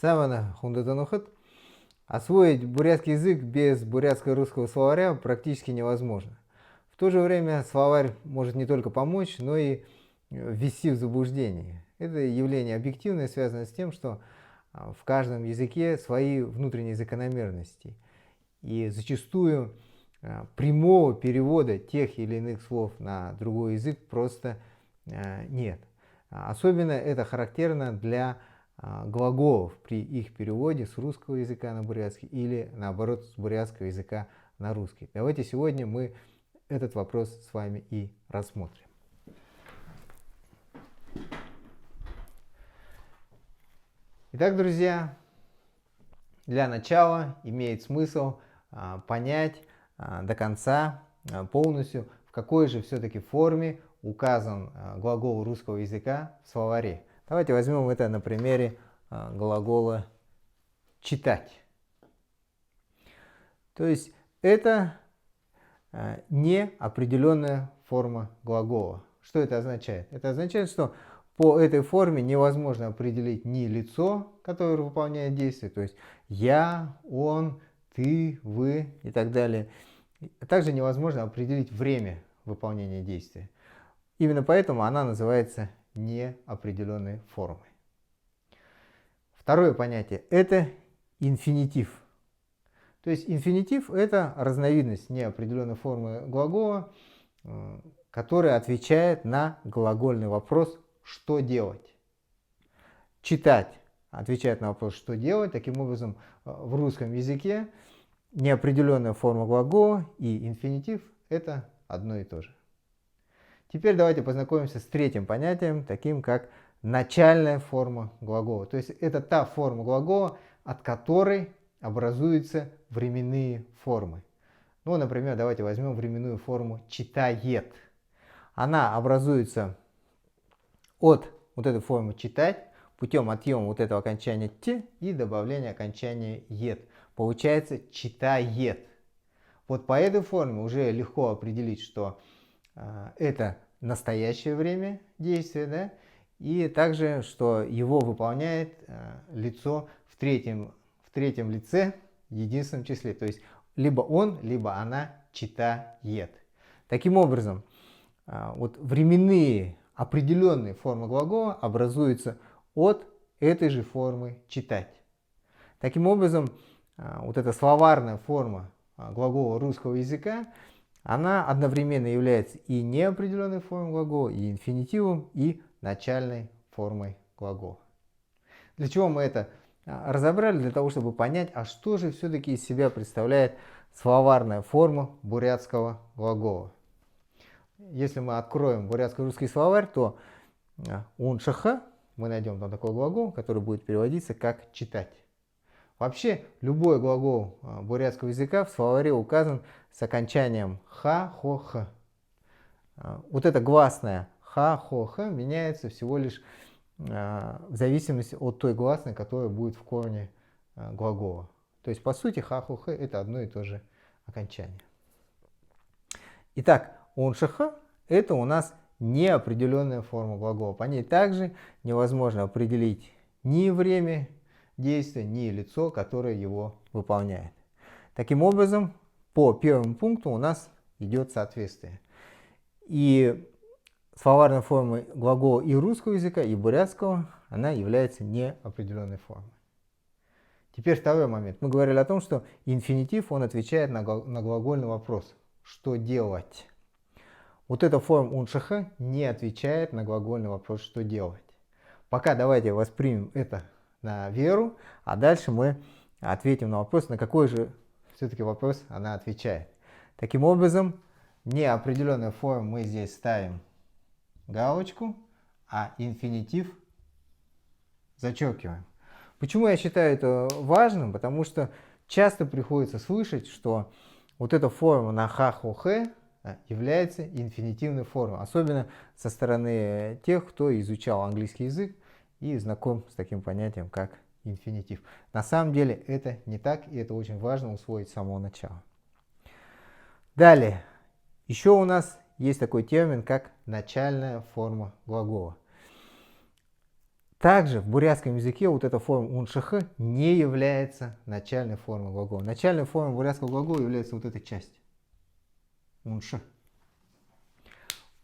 Самана Хундатанухат. Освоить бурятский язык без бурятско-русского словаря практически невозможно. В то же время словарь может не только помочь, но и ввести в заблуждение. Это явление объективное, связано с тем, что в каждом языке свои внутренние закономерности. И зачастую прямого перевода тех или иных слов на другой язык просто нет. Особенно это характерно для глаголов при их переводе с русского языка на бурятский или наоборот с бурятского языка на русский. Давайте сегодня мы этот вопрос с вами и рассмотрим. Итак, друзья, для начала имеет смысл понять до конца полностью, в какой же все-таки форме указан глагол русского языка в словаре. Давайте возьмем это на примере глагола «читать». То есть это неопределенная форма глагола. Что это означает? Это означает, что по этой форме невозможно определить ни лицо, которое выполняет действие, то есть я, он, ты, вы и так далее. Также невозможно определить время выполнения действия. Именно поэтому она называется неопределенной формой. Второе понятие – это инфинитив. То есть инфинитив – это разновидность неопределенной формы глагола, которая отвечает на глагольный вопрос «что делать?». Читать отвечает на вопрос «что делать?». Таким образом, в русском языке неопределенная форма глагола и инфинитив – это одно и то же. Теперь давайте познакомимся с третьим понятием, таким как начальная форма глагола. То есть это та форма глагола, от которой образуются временные формы. Ну, например, давайте возьмем временную форму «читает». Она образуется от вот этой формы «читать» путем отъема вот этого окончания «т» и добавления окончания «ет». Получается «читает». Вот по этой форме уже легко определить, что это настоящее время действия, да? И также, что его выполняет лицо в третьем лице в единственном числе. То есть либо он, либо она читает. Таким образом, вот временные определенные формы глагола образуются от этой же формы читать. Таким образом, вот эта словарная форма глагола русского языка, она одновременно является и неопределенной формой глагола, и инфинитивом, и начальной формой глагола. Для чего мы это разобрали? Для того, чтобы понять, а что же все-таки из себя представляет словарная форма бурятского глагола. Если мы откроем бурятско-русский словарь, то уншаха мы найдем там такой глагол, который будет переводиться как «читать». Вообще, любой глагол бурятского языка в словаре указан с окончанием ха, хо, х. Вот это гласное ха, хо, х меняется всего лишь в зависимости от той гласной, которая будет в корне глагола. То есть, по сути, ха, хо, х это одно и то же окончание. Итак, оншаха это у нас неопределенная форма глагола. По ней также невозможно определить ни время действия, ни лицо, которое его выполняет. Таким образом, по первому пункту у нас идет соответствие. И словарная форма глагола и русского языка, и бурятского, она является неопределенной формой. Теперь второй момент. Мы говорили о том, что инфинитив, он отвечает на глагольный вопрос. Что делать? Вот эта форма уншаха не отвечает на глагольный вопрос «что делать?». Пока давайте воспримем это на веру, а дальше мы ответим на вопрос, на какой же все-таки вопрос она отвечает. Таким образом, неопределенную форму мы здесь ставим галочку, а инфинитив зачеркиваем. Почему я считаю это важным? Потому что часто приходится слышать, что вот эта форма на ха-хо-хэ является инфинитивной формой, особенно со стороны тех, кто изучал английский язык и знаком с таким понятием, как инфинитив. На самом деле это не так, и это очень важно усвоить с самого начала. Далее, еще у нас есть такой термин, как начальная форма глагола. Также в бурятском языке вот эта форма уншх не является начальной формой глагола. Начальной формой бурятского глагола является вот эта часть. Унш.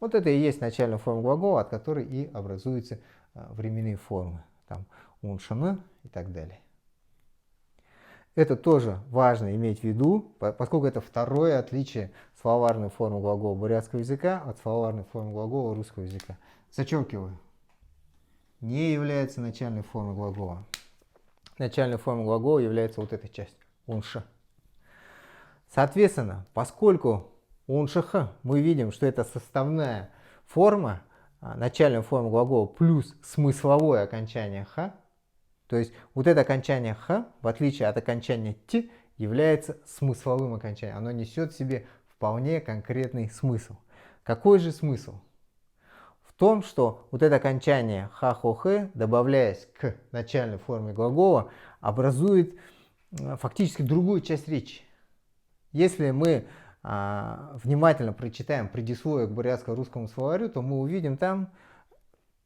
Вот это и есть начальная форма глагола, от которой и образуются временные формы. Там уншн и так далее. Это тоже важно иметь в виду, поскольку это второе отличие словарной формы глагола бурятского языка от словарной формы глагола русского языка. Зачеркиваю. Не является начальной формой глагола. Начальной формой глагола является вот эта часть. Унш. Соответственно, поскольку уншх мы видим, что это составная форма, начальная форма глагола плюс смысловое окончание х, то есть вот это окончание х, в отличие от окончания т, является смысловым окончанием. Оно несет в себе вполне конкретный смысл. Какой же смысл? В том, что вот это окончание ха-хо-хэ, добавляясь к начальной форме глагола, образует фактически другую часть речи. Если мы внимательно прочитаем предисловие к бурятско-русскому словарю, то мы увидим там,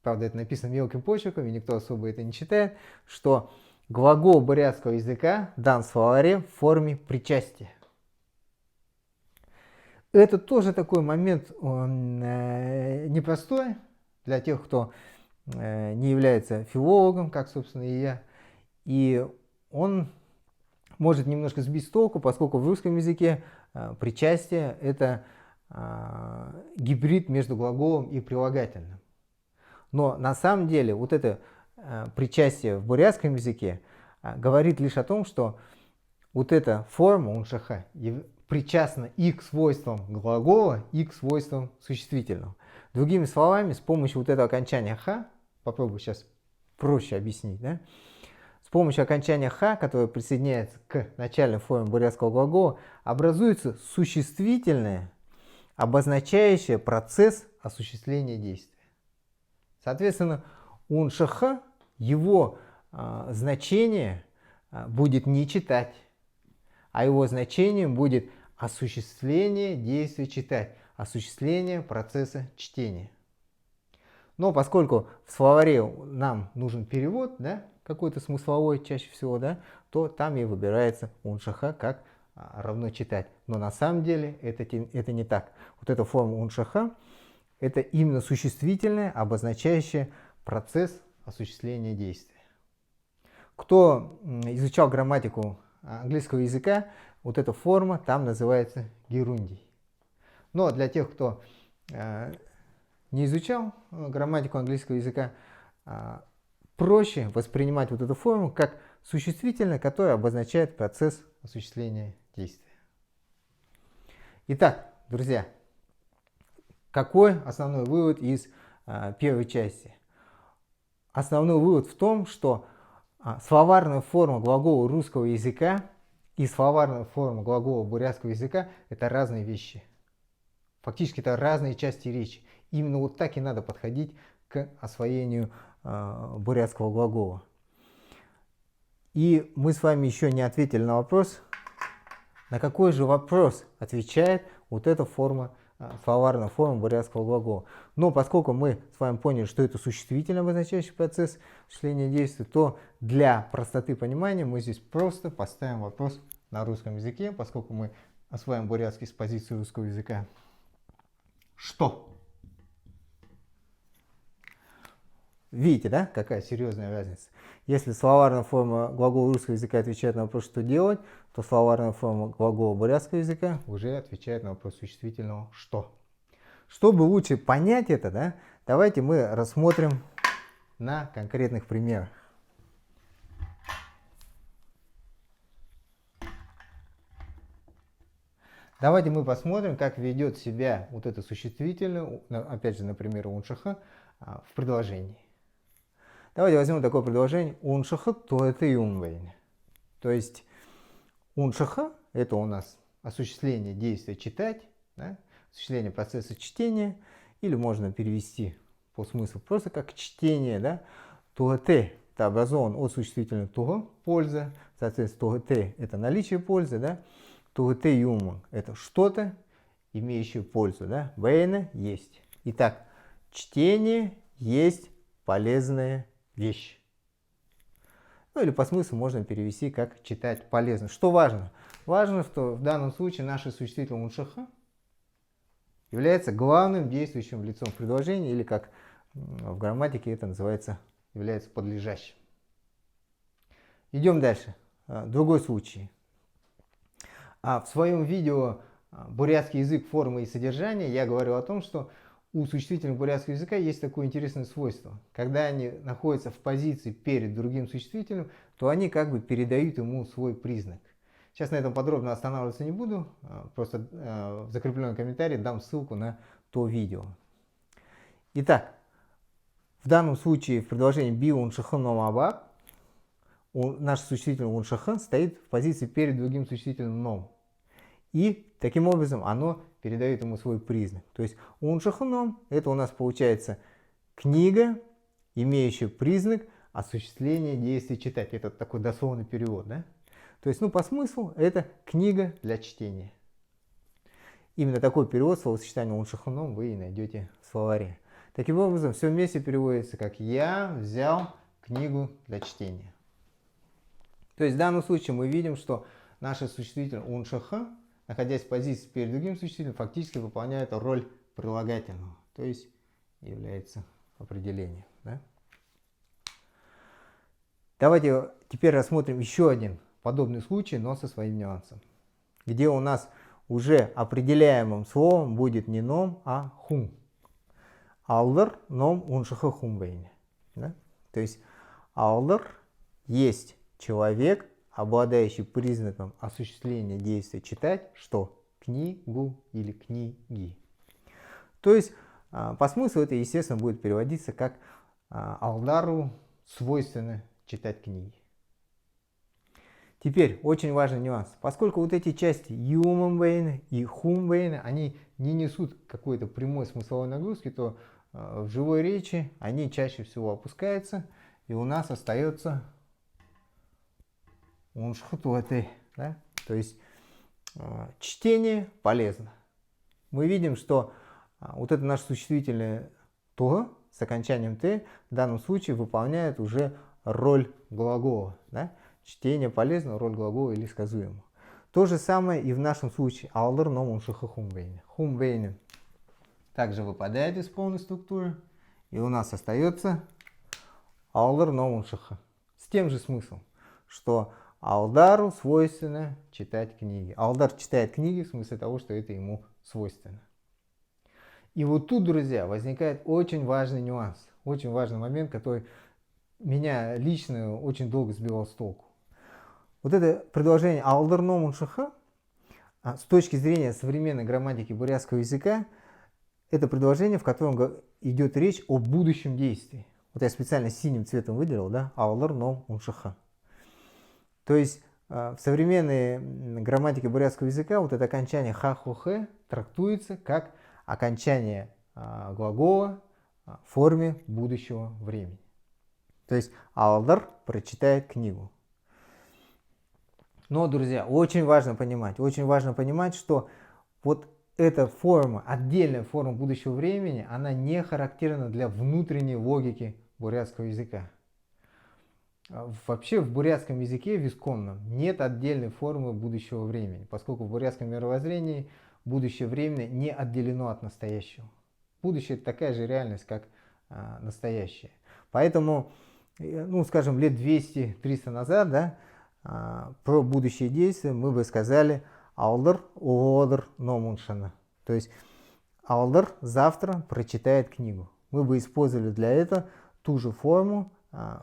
правда это написано мелким почерком, и никто особо это не читает, что глагол бурятского языка дан в словаре в форме причастия. Это тоже такой момент непростой для тех, кто не является филологом, как, собственно, и я. И он может немножко сбить с толку, поскольку в русском языке причастие – это гибрид между глаголом и прилагательным. Но на самом деле вот это причастие в бурятском языке говорит лишь о том, что вот эта форма уншх причастна и к свойствам глагола, и к свойствам существительного. Другими словами, с помощью вот этого окончания х, попробую сейчас проще объяснить, да? С помощью окончания х, которое присоединяется к начальной форме бурятского глагола, образуется существительное, обозначающее процесс осуществления действия. Соответственно, уншх, его значение будет не читать, а его значением будет осуществление действия читать, осуществление процесса чтения. Но поскольку в словаре нам нужен перевод, да, какой-то смысловой чаще всего, да, то там и выбирается уншх как равно читать. Но на самом деле это не так. Вот эта форма уншх – это именно существительное, обозначающее процесс осуществления действия. Кто изучал грамматику английского языка, вот эта форма там называется герундий. Но для тех, кто не изучал грамматику английского языка, проще воспринимать вот эту форму как существительное, которое обозначает процесс осуществления действия. Итак, друзья, какой основной вывод из первой части? Основной вывод в том, что словарная форма глагола русского языка и словарная форма глагола бурятского языка – это разные вещи. Фактически это разные части речи. Именно вот так и надо подходить к освоению бурятского глагола. И мы с вами еще не ответили на вопрос, на какой же вопрос отвечает вот эта форма, словарная форма бурятского глагола. Но поскольку мы с вами поняли, что это существительно обозначающий процесс осуществления действия, то для простоты понимания мы здесь просто поставим вопрос на русском языке, поскольку мы осваиваем бурятский с позиции русского языка. Что? Видите, да, какая серьезная разница? Если словарная форма глагола русского языка отвечает на вопрос «что делать», то словарная форма глагола бурятского языка уже отвечает на вопрос существительного «что». Чтобы лучше понять это, да, давайте мы рассмотрим на конкретных примерах. Давайте мы посмотрим, как ведет себя вот это существительное, опять же, например, уншх, в предложении. Давайте возьмем такое предложение уншх туэты юмвейн. То есть уншх – это у нас осуществление действия читать, да, осуществление процесса чтения, или можно перевести по смыслу просто как чтение. Да. Туэте – это образован от существительного туго – польза, соответственно, туэте – это наличие пользы, да. Туэте юм – это что-то, имеющее пользу, да. Вейна – есть. Итак, чтение есть полезное вещь. Ну или по смыслу можно перевести как читать полезно. Что важно? Важно, что в данном случае наше существительное уншх является главным действующим лицом в предложении, или как в грамматике это называется, является подлежащим. Идем дальше. Другой случай. В своем видео «Бурятский язык. Формы и содержание» я говорил о том, что у существительных бурятского языка есть такое интересное свойство. Когда они находятся в позиции перед другим существительным, то они как бы передают ему свой признак. Сейчас на этом подробно останавливаться не буду, просто в закрепленном комментарии дам ссылку на то видео. Итак, в данном случае в предложении би уншх ном аба наше существительное уншх стоит в позиции перед другим существительным ном. И таким образом оно передает ему свой признак. То есть уншх ном это у нас получается книга, имеющая признак осуществления действия читать. Это такой дословный перевод, да? То есть, по смыслу, это книга для чтения. Именно такой перевод словосочетания уншх ном вы и найдете в словаре. Таким образом, все вместе переводится как «я взял книгу для чтения». То есть, в данном случае мы видим, что наше существительное уншх, находясь в позиции перед другим существительным, фактически выполняет роль прилагательного. То есть, является определением. Да? Давайте теперь рассмотрим еще один подобный случай, но со своим нюансом, где у нас уже определяемым словом будет не ном, а хум. Алдар ном уншх хум вейне. Да? То есть алдар есть человек, обладающий признаком осуществления действия читать, что? Книгу или книги. То есть по смыслу это, естественно, будет переводиться как алдару свойственно читать книги. Теперь очень важный нюанс. Поскольку вот эти части юмамвейна и хумвейна, они не несут какой-то прямой смысловой нагрузки, то в живой речи они чаще всего опускаются, и у нас остается уншхтуэтэй. Да? То есть чтение полезно. Мы видим, что вот это наше существительное то с окончанием т в данном случае выполняет уже роль глагола. Да? Чтение полезно, роль глагола или сказуемого. То же самое и в нашем случае. Алдар ном уншх хумвейне. Хумвейне также выпадает из полной структуры. И у нас остается алдар ном уншх. С тем же смыслом, что алдару свойственно читать книги. Алдар читает книги в смысле того, что это ему свойственно. И вот тут, друзья, возникает очень важный нюанс. Очень важный момент, который меня лично очень долго сбивал с толку. Вот это предложение алдар ном уншх с точки зрения современной грамматики бурятского языка, это предложение, в котором идет речь о будущем действии. Вот я специально синим цветом выделил, да, алдар ном уншх. То есть в современной грамматике бурятского языка вот это окончание ха-хо-хэ трактуется как окончание глагола в форме будущего времени. То есть алдар прочитает книгу. Но, друзья, очень важно понимать, что вот эта форма, отдельная форма будущего времени, она не характерна для внутренней логики бурятского языка. Вообще в бурятском языке, в исконном, нет отдельной формы будущего времени, поскольку в бурятском мировоззрении будущее время не отделено от настоящего. Будущее – это такая же реальность, как настоящее. Поэтому, скажем, лет 200-300 назад, да, про будущее действие мы бы сказали алдар уодр номуншана. То есть алдар завтра прочитает книгу. Мы бы использовали для этого ту же форму,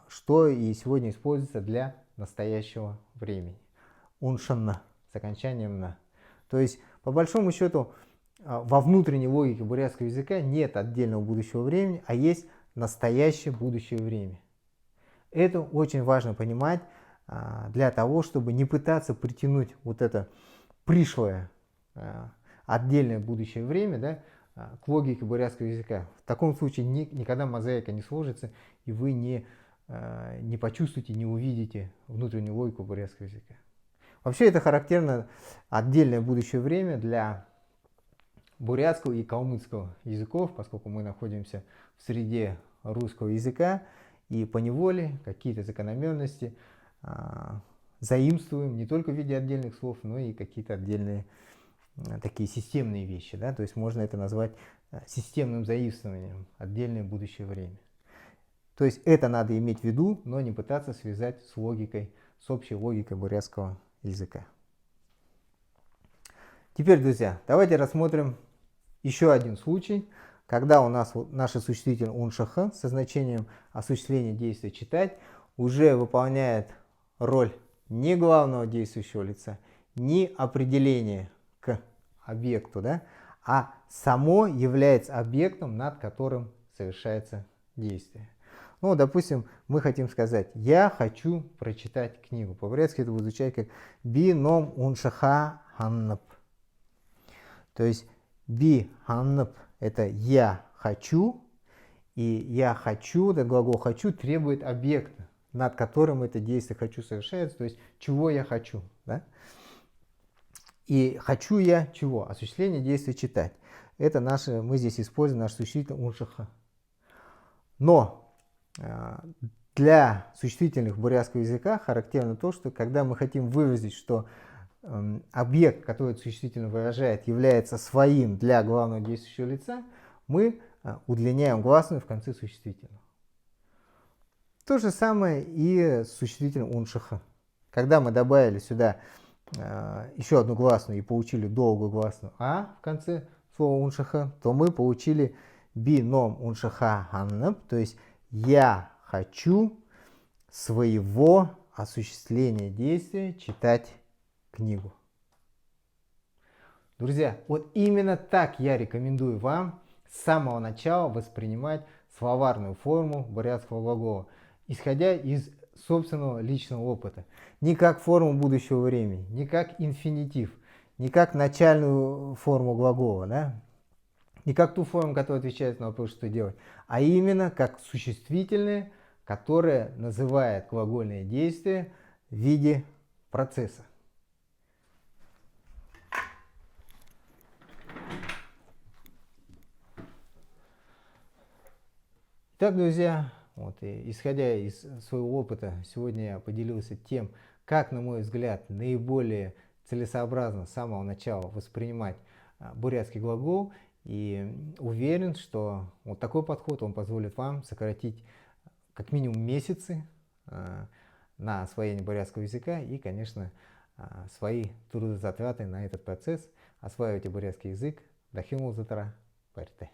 что и сегодня используется для настоящего времени. Уншанна с окончанием на. То есть, по большому счету, во внутренней логике бурятского языка нет отдельного будущего времени, а есть настоящее будущее время. Это очень важно понимать для того, чтобы не пытаться притянуть вот это пришлое отдельное будущее время, да, к логике бурятского языка. В таком случае никогда мозаика не сложится, и вы не почувствуете, не увидите внутреннюю логику бурятского языка. Вообще это характерно отдельное будущее время для бурятского и калмыцкого языков, поскольку мы находимся в среде русского языка. и поневоле какие-то закономерности заимствуем не только в виде отдельных слов, но и какие-то отдельные такие системные вещи. Да? То есть можно это назвать системным заимствованием, отдельное будущее время. То есть это надо иметь в виду, но не пытаться связать с логикой, с общей логикой бурятского языка. Теперь, друзья, давайте рассмотрим еще один случай, когда у нас наше существительное уншаха со значением осуществления действия читать уже выполняет роль не главного действующего лица, не определения к объекту, да, а само является объектом, над которым совершается действие. Ну, допустим, мы хотим сказать «я хочу прочитать книгу». По-бурятски это будет звучать как «би ном уншаха ханнап». То есть «би ханнап» – это «я хочу», и «я хочу», да, глагол «хочу» требует объекта, над которым это действие «хочу» совершается, то есть «чего я хочу». Да? И «хочу я» чего? Осуществление действия «читать». Это наше, мы здесь используем наш существительный уншаха. Но для существительных бурятского языка характерно то, что когда мы хотим выразить, что объект, который существительно выражает, является своим для главного действующего лица, мы удлиняем гласную в конце существительного. То же самое и с существительным уншаха. Когда мы добавили сюда еще одну гласную и получили долгую гласную «а» в конце слова уншаха, то мы получили «би ном уншаха ханнап», то есть «я хочу своего осуществления действия читать книгу». Друзья, вот именно так я рекомендую вам с самого начала воспринимать словарную форму бурятского глагола, исходя из собственного личного опыта. Не как форму будущего времени, не как инфинитив, не как начальную форму глагола, да? Не как ту форму, которая отвечает на вопрос, что делать, а именно как существительное, которое называет глагольное действие в виде процесса. Итак, друзья, вот, исходя из своего опыта, сегодня я поделился тем, как, на мой взгляд, наиболее целесообразно с самого начала воспринимать бурятский глагол. И уверен, что вот такой подход он позволит вам сократить как минимум месяцы на освоение бурятского языка и, конечно, свои трудозатраты на этот процесс. Осваивайте бурятский язык. Дахимул затара. Парьте.